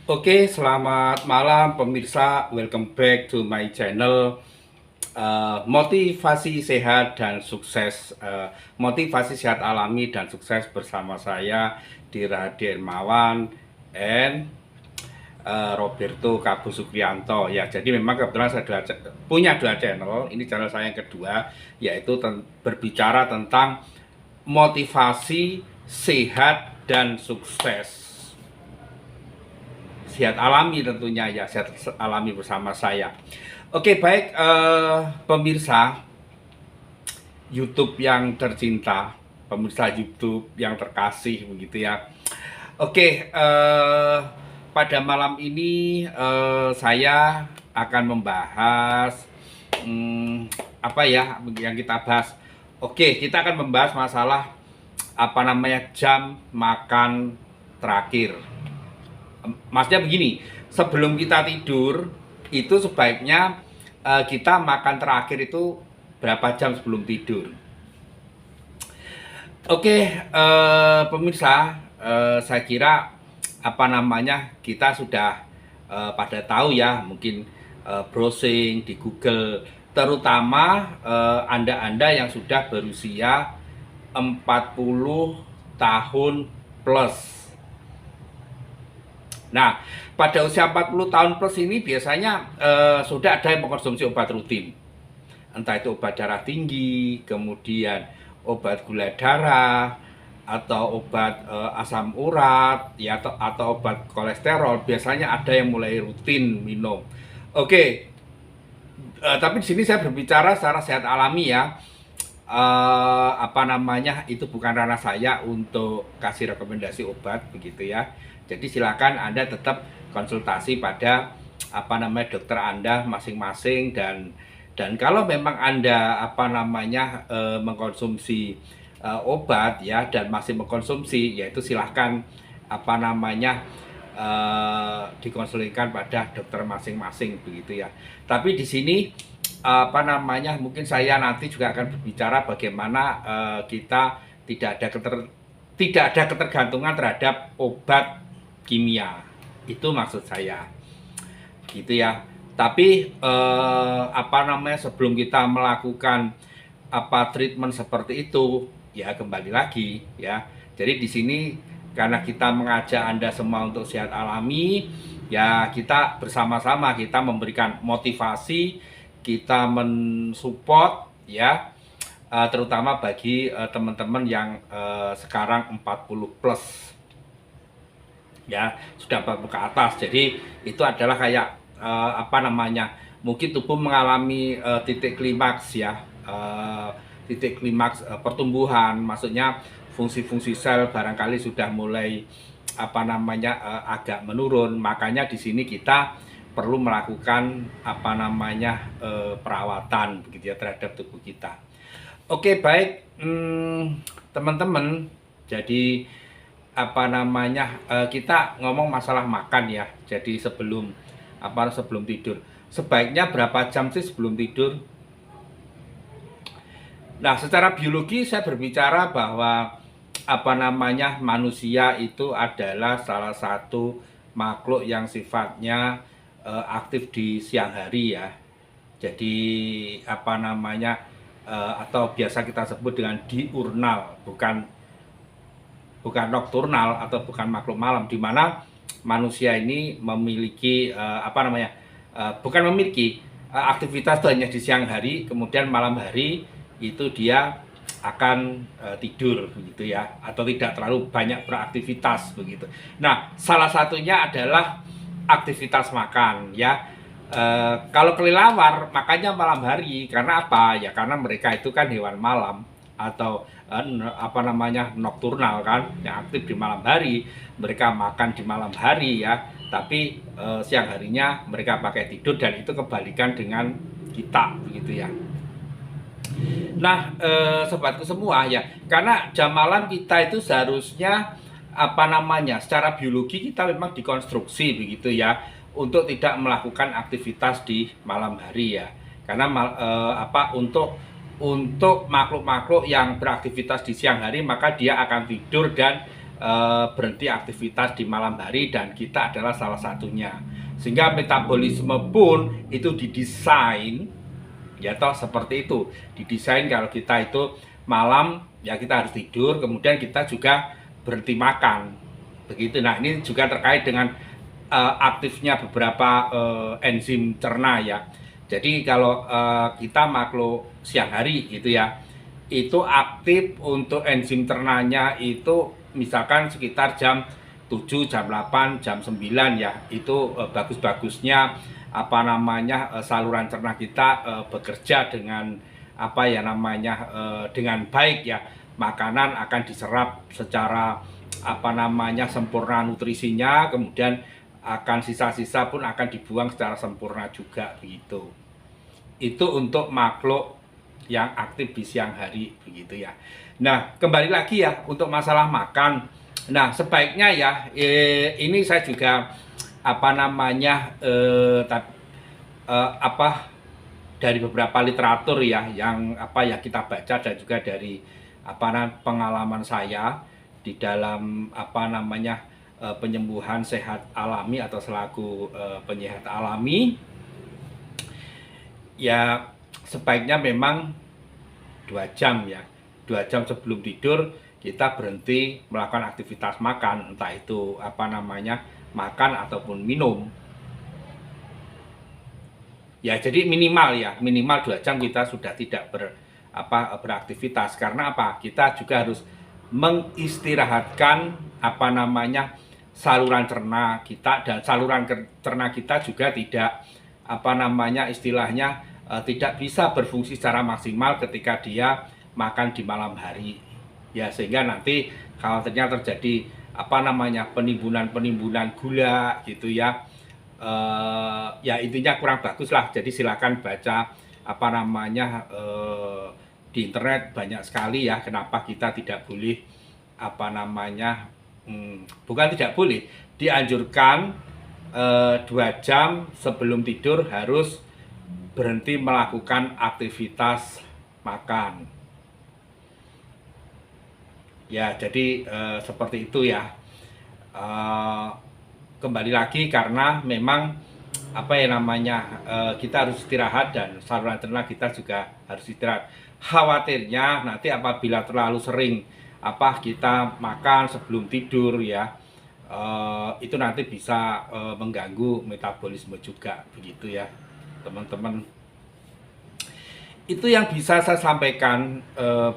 Oke, selamat malam pemirsa. Welcome back to my channel. Motivasi sehat dan sukses, motivasi sehat alami dan sukses bersama saya Dira Dermawan and Roberto Kabu Sukrianto. Ya, jadi memang kebetulan saya punya dua channel. Ini channel saya yang kedua, yaitu berbicara tentang motivasi sehat dan sukses. Sehat alami tentunya ya, sehat alami bersama saya. Oke, baik pemirsa YouTube yang tercinta, pemirsa YouTube yang terkasih begitu ya. Oke, pada malam ini saya akan membahas apa ya yang kita bahas. Oke, kita akan membahas masalah jam makan terakhir. Maksudnya begini, sebelum kita tidur itu sebaiknya kita makan terakhir itu berapa jam sebelum tidur. Oke, pemirsa, saya kira kita sudah pada tahu ya, mungkin browsing di Google, terutama Anda-Anda yang sudah berusia 40 tahun plus. Nah, pada usia 40 tahun plus ini biasanya sudah ada yang mengkonsumsi obat rutin. Entah itu obat darah tinggi, kemudian obat gula darah, atau obat asam urat, ya, atau obat kolesterol. Biasanya ada yang mulai rutin minum. Oke, tapi di sini saya berbicara secara sehat alami ya. Itu bukan ranah saya untuk kasih rekomendasi obat begitu ya. Jadi silakan Anda tetap konsultasi pada dokter Anda masing-masing, dan kalau memang Anda mengkonsumsi obat ya dan masih mengkonsumsi, yaitu silahkan dikonsultasikan pada dokter masing-masing begitu ya. Tapi di sini mungkin saya nanti juga akan berbicara bagaimana kita tidak ada ketergantungan terhadap obat kimia. Itu maksud saya gitu ya. Tapi sebelum kita melakukan treatment seperti itu ya, kembali lagi ya, jadi di sini karena kita mengajak Anda semua untuk sehat alami ya, kita bersama-sama kita memberikan motivasi, kita mensupport ya, terutama bagi teman-teman yang sekarang 40 plus ya, sudah 40 ke atas. Jadi itu adalah kayak mungkin tubuh mengalami titik klimaks ya, titik klimaks pertumbuhan, maksudnya fungsi-fungsi sel barangkali sudah mulai agak menurun. Makanya di sini kita perlu melakukan perawatan begitu ya terhadap tubuh kita. Oke, baik teman-teman, jadi kita ngomong masalah makan ya. Jadi sebelum tidur sebaiknya berapa jam sih sebelum tidur? Nah, secara biologi saya berbicara bahwa manusia itu adalah salah satu makhluk yang sifatnya aktif di siang hari ya. Jadi atau biasa kita sebut dengan diurnal, bukan nokturnal atau bukan makhluk malam, di mana manusia ini memiliki bukan memiliki aktivitas itu hanya di siang hari, kemudian malam hari itu dia akan tidur begitu ya, atau tidak terlalu banyak beraktivitas begitu. Nah, salah satunya adalah aktivitas makan ya. Kalau kelelawar makanya malam hari, karena apa ya, karena mereka itu kan hewan malam atau nokturnal kan, yang aktif di malam hari. Mereka makan di malam hari ya, tapi siang harinya mereka pakai tidur, dan itu kebalikan dengan kita begitu ya. Nah, sobatku semua ya, karena jam malam kita itu seharusnya secara biologi kita memang dikonstruksi begitu ya, untuk tidak melakukan aktivitas di malam hari ya. Karena untuk makhluk-makhluk yang beraktivitas di siang hari, maka dia akan tidur dan berhenti aktivitas di malam hari, dan kita adalah salah satunya. Sehingga metabolisme pun itu didesain, ya toh seperti itu, didesain kalau kita itu malam ya kita harus tidur, kemudian kita juga berhenti makan begitu. Nah, ini juga terkait dengan aktifnya beberapa enzim cerna ya. Jadi kalau kita makhluk siang hari gitu ya, itu aktif untuk enzim cernanya itu misalkan sekitar jam 7, jam 8, jam 9 ya. Itu bagus-bagusnya apa namanya saluran cerna kita bekerja dengan apa ya namanya dengan baik ya. Makanan akan diserap secara apa namanya sempurna nutrisinya, kemudian akan sisa-sisa pun akan dibuang secara sempurna juga begitu. Itu untuk makhluk yang aktif di siang hari begitu ya. Nah, kembali lagi ya untuk masalah makan. Nah, sebaiknya ya ini saya juga apa namanya apa dari beberapa literatur ya yang apa ya kita baca, dan juga dari apa pengalaman saya di dalam apa namanya penyembuhan sehat alami atau selaku penyehat alami ya, sebaiknya memang 2 jam ya, 2 jam sebelum tidur kita berhenti melakukan aktivitas makan, entah itu apa namanya makan ataupun minum ya. Jadi minimal 2 jam kita sudah tidak beraktivitas. Karena apa, kita juga harus mengistirahatkan apa namanya saluran cerna kita, dan saluran cerna kita juga tidak apa namanya istilahnya tidak bisa berfungsi secara maksimal ketika dia makan di malam hari ya, sehingga nanti kalau ternyata terjadi apa namanya penimbunan gula gitu ya, ya intinya kurang bagus lah. Jadi silakan baca apa namanya di internet banyak sekali ya kenapa kita tidak boleh apa namanya bukan tidak boleh, dianjurkan 2 jam sebelum tidur harus berhenti melakukan aktivitas makan ya. Jadi seperti itu ya. Kembali lagi karena memang apa ya namanya kita harus istirahat, dan saluran cerna kita juga harus istirahat. Khawatirnya nanti apabila terlalu sering apa kita makan sebelum tidur ya, itu nanti bisa mengganggu metabolisme juga begitu ya teman-teman. Itu yang bisa saya sampaikan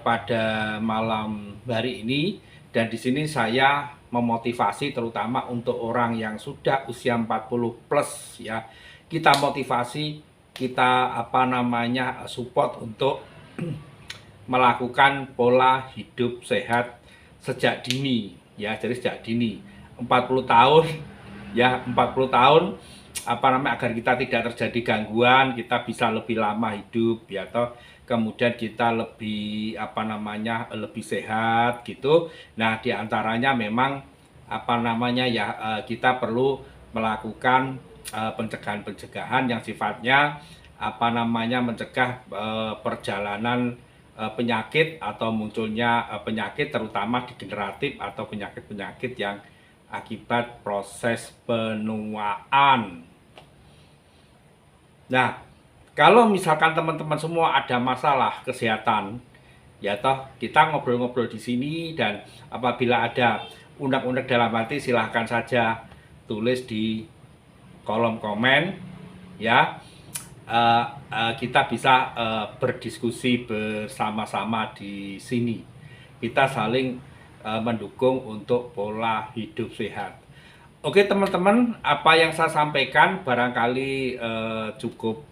pada malam hari ini, dan di sini saya memotivasi terutama untuk orang yang sudah usia 40 plus ya. Kita motivasi, kita apa namanya support untuk melakukan pola hidup sehat sejak dini ya. Jadi sejak dini 40 tahun ya, 40 tahun apa namanya agar kita tidak terjadi gangguan, kita bisa lebih lama hidup ya toh, kemudian kita lebih apa namanya lebih sehat gitu. Nah, diantaranya memang apa namanya ya kita perlu melakukan pencegahan-pencegahan yang sifatnya apa namanya mencegah perjalanan penyakit atau munculnya penyakit, terutama degeneratif atau penyakit-penyakit yang akibat proses penuaan. Nah, kalau misalkan teman-teman semua ada masalah kesehatan, ya toh kita ngobrol-ngobrol di sini, dan apabila ada unek-unek dalam hati silahkan saja tulis di kolom komen ya. Kita bisa berdiskusi bersama-sama di sini. Kita saling mendukung untuk pola hidup sehat. Oke teman-teman, apa yang saya sampaikan barangkali cukup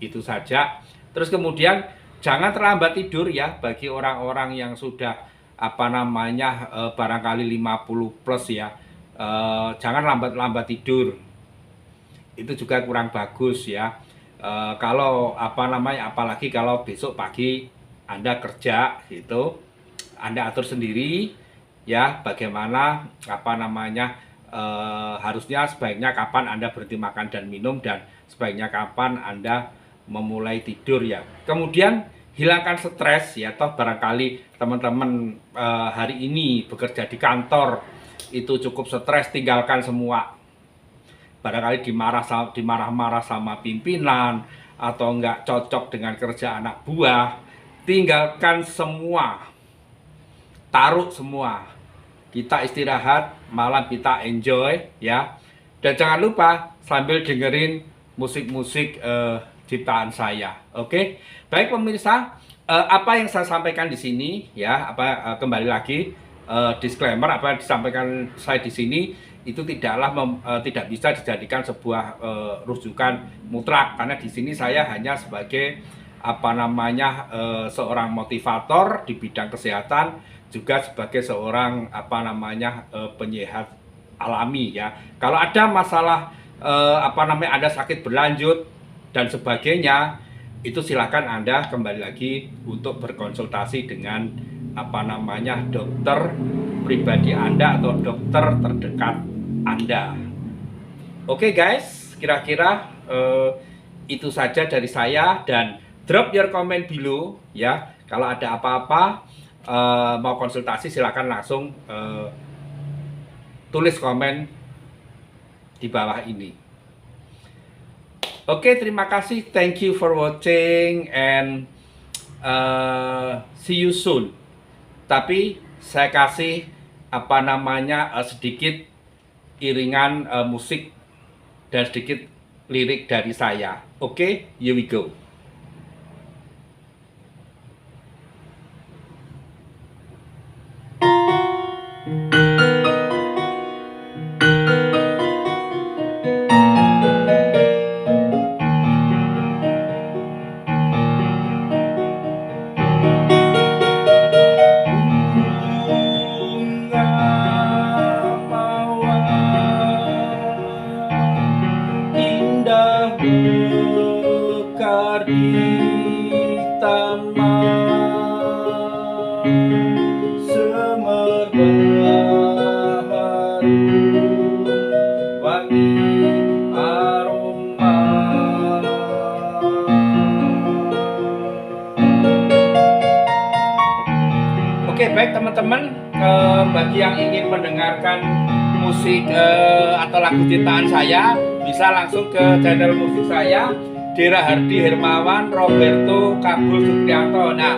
itu saja. Terus kemudian jangan terlambat tidur ya bagi orang-orang yang sudah apa namanya barangkali 50 plus ya. Jangan lambat-lambat tidur. Itu juga kurang bagus ya. Kalau apa namanya apalagi kalau besok pagi Anda kerja gitu, Anda atur sendiri ya bagaimana apa namanya harusnya sebaiknya kapan Anda berhenti makan dan minum, dan sebaiknya kapan Anda memulai tidur ya. Kemudian hilangkan stres ya, toh barangkali teman-teman hari ini bekerja di kantor itu cukup stres, tinggalkan semua. Barangkali dimarah-marah sama pimpinan atau nggak cocok dengan kerja anak buah, tinggalkan semua, taruh semua. Kita istirahat, malam kita enjoy ya. Dan jangan lupa sambil dengerin musik-musik ciptaan saya. Oke. Baik pemirsa, apa yang saya sampaikan di sini ya, kembali lagi disclaimer, apa yang disampaikan saya di sini itu tidak bisa dijadikan sebuah rujukan mutlak, karena di sini saya hanya sebagai seorang motivator di bidang kesehatan, juga sebagai seorang penyehat alami ya. Kalau ada masalah ada sakit berlanjut dan sebagainya, itu silakan Anda kembali lagi untuk berkonsultasi dengan dokter pribadi Anda atau dokter terdekat Anda. Oke guys, kira-kira itu saja dari saya, dan drop your comment below ya. Kalau ada apa-apa mau konsultasi, silakan langsung tulis komen di bawah ini. Oke, terima kasih, thank you for watching and see you soon. Tapi saya kasih sedikit iringan musik dan sedikit lirik dari saya. Oke, here we go. Mekar di taman, semerbak harum wangi aroma. Oke, baik teman-teman, bagi yang ingin mendengarkan musik atau lagu ciptaan saya, bisa langsung ke channel musik saya, Dera Hardi Hermawan Roberto Kabul Sukriyanto. Nah,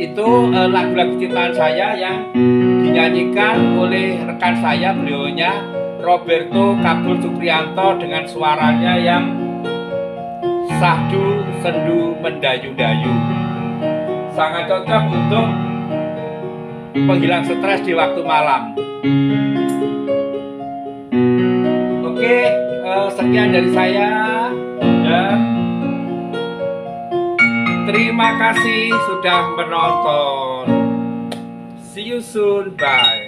itu lagu-lagu ciptaan saya yang dinyanyikan oleh rekan saya, beliaunya Roberto Kabul Sukriyanto, dengan suaranya yang sahdu sendu mendayu-dayu. Sangat cocok untuk penghilang stres di waktu malam. Oke, sekian dari saya dan terima kasih sudah menonton. See you soon, bye.